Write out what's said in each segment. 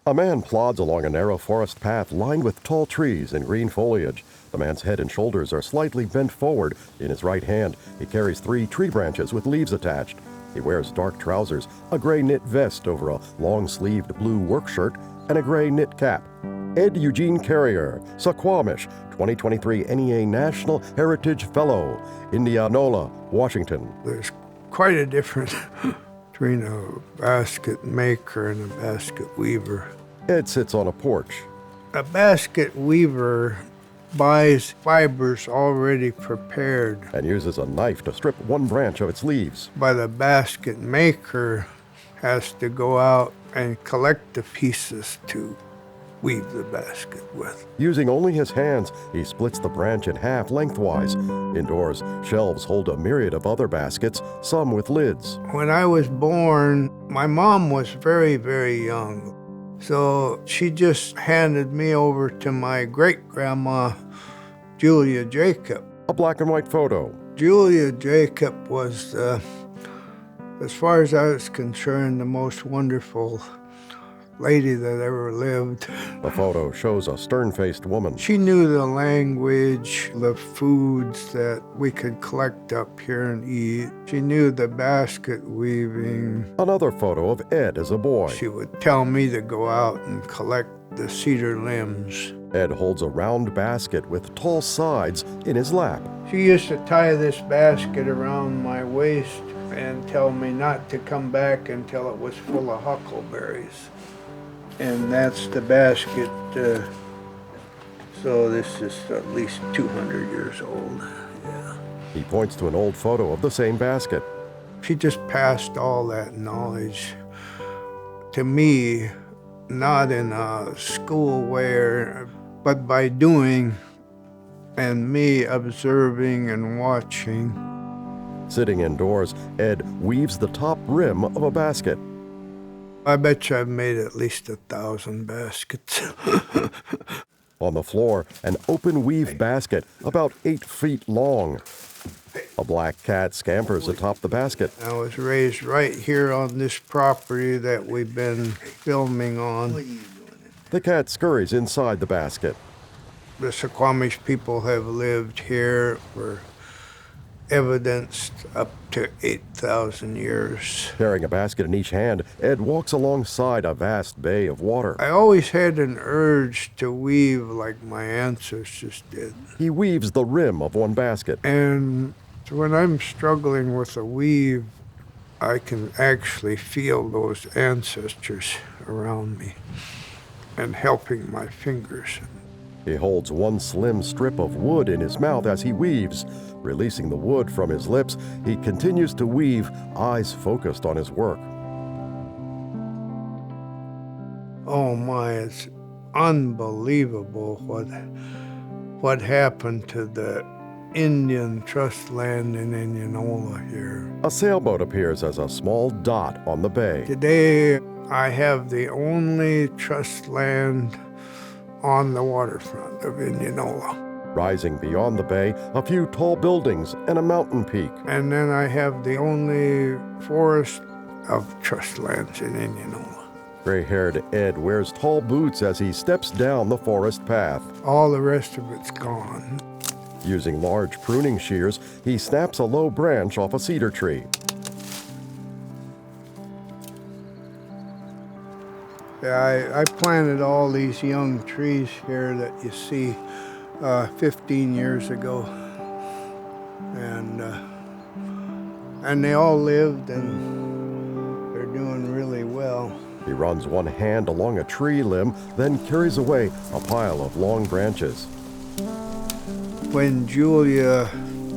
A man plods along a narrow forest path lined with tall trees and green foliage. The man's head and shoulders are slightly bent forward. In his right hand, he carries 3 tree branches with leaves attached. He wears dark trousers, a gray knit vest over a long-sleeved blue work shirt, and a gray knit cap. Ed Eugene Carriere, Suquamish, 2023 NEA National Heritage Fellow, Indianola, Washington. There's quite a difference between a basket maker and a basket weaver. Ed sits on a porch. A basket weaver buys fibers already prepared. And uses a knife to strip one branch of its leaves. But the basket maker has to go out and collect the pieces to weave the basket with. Using only his hands, he splits the branch in half lengthwise. Indoors, shelves hold a myriad of other baskets, some with lids. When I was born, my mom was very, very young. So she just handed me over to my great-grandma, Julia Jacob. A black and white photo. Julia Jacob was, as far as I was concerned, the most wonderful lady that ever lived. The photo shows a stern-faced woman. She knew the language, the foods that we could collect up here and eat. She knew the basket weaving. Another photo of Ed as a boy. She would tell me to go out and collect the cedar limbs. Ed holds a round basket with tall sides in his lap. She used to tie this basket around my waist and tell me not to come back until it was full of huckleberries. And that's the basket, so this is at least 200 years old, yeah. He points to an old photo of the same basket. She just passed all that knowledge to me, not in a school way, but by doing and me observing and watching. Sitting indoors, Ed weaves the top rim of a basket. I bet you I've made at least 1,000 baskets. On the floor, an open weave basket about 8 feet long. A black cat scampers atop the basket. I was raised right here on this property that we've been filming on. The cat scurries inside the basket. The Suquamish people have lived here for evidenced up to 8,000 years. Carrying a basket in each hand, Ed walks alongside a vast bay of water. I always had an urge to weave like my ancestors did. He weaves the rim of one basket. And when I'm struggling with a weave, I can actually feel those ancestors around me and helping my fingers. He holds one slim strip of wood in his mouth as he weaves. Releasing the wood from his lips, he continues to weave, eyes focused on his work. Oh my, it's unbelievable what happened to the Indian trust land in Indianola here. A sailboat appears as a small dot on the bay. Today, I have the only trust land on the waterfront of Indianola. Rising beyond the bay, a few tall buildings and a mountain peak. And then I have the only forest of trust lands in Indianola. Gray-haired Ed wears tall boots as he steps down the forest path. All the rest of it's gone. Using large pruning shears, he snaps a low branch off a cedar tree. Yeah, I planted all these young trees here that you see 15 years ago, and they all lived and they're doing really well. He runs one hand along a tree limb, then carries away a pile of long branches. When Julia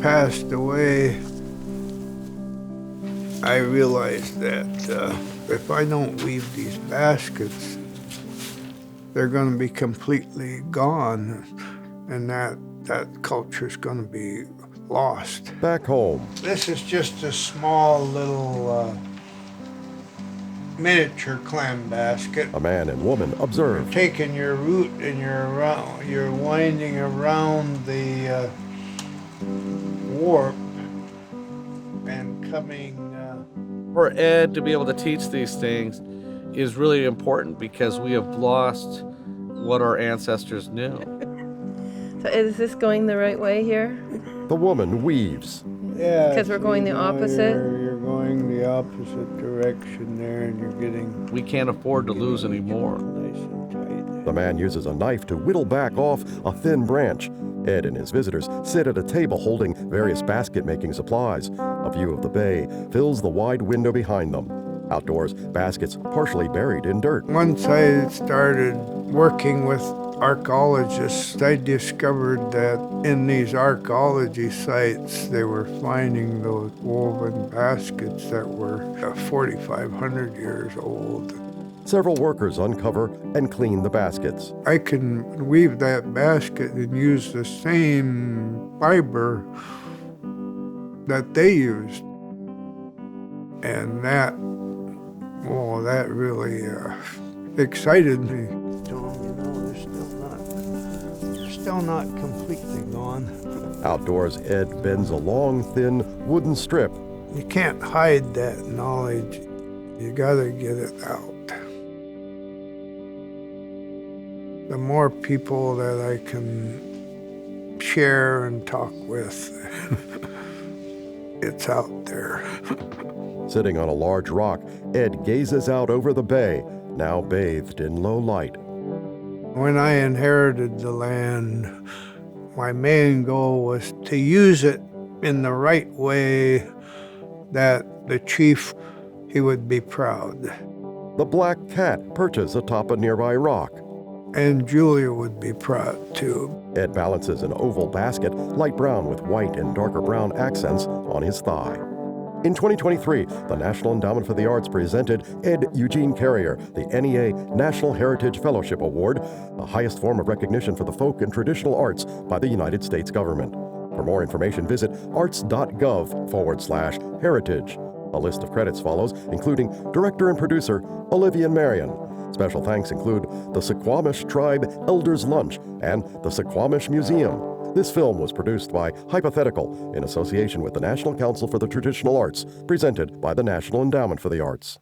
passed away, I realized that if I don't weave these baskets, they're going to be completely gone. And that culture's going to be lost. Back home. This is just a small little miniature clam basket. A man and woman observe. You're taking your root and you're winding around the warp and coming. For Ed to be able to teach these things, is really important because we have lost what our ancestors knew. So is this going the right way here? The woman weaves. Yeah. Because we're going the opposite? You're going the opposite direction there, and you're getting We can't afford to lose any more. nice and tight. The man uses a knife to whittle back off a thin branch. Ed and his visitors sit at a table holding various basket-making supplies. A view of the bay fills the wide window behind them. Outdoors, baskets partially buried in dirt. Once I started working with archaeologists, I discovered that in these archaeology sites, they were finding those woven baskets that were 4,500 years old. Several workers uncover and clean the baskets. I can weave that basket and use the same fiber that they used. And that really excited me. They're still not completely gone. Outdoors, Ed bends a long, thin wooden strip. You can't hide that knowledge. You gotta get it out. The more people that I can share and talk with, it's out there. Sitting on a large rock, Ed gazes out over the bay, now bathed in low light. When I inherited the land, my main goal was to use it in the right way that the chief, he would be proud. The black cat perches atop a nearby rock. And Julia would be proud too. Ed balances an oval basket, light brown with white and darker brown accents, on his thigh. In 2023, the National Endowment for the Arts presented Ed Eugene Carriere the NEA National Heritage Fellowship Award, the highest form of recognition for the folk and traditional arts by the United States government. For more information, visit arts.gov/heritage. A list of credits follows, including director and producer Olivia Marion. Special thanks include the Suquamish Tribe Elders Lunch and the Suquamish Museum. This film was produced by Hypothetical in association with the National Council for the Traditional Arts, presented by the National Endowment for the Arts.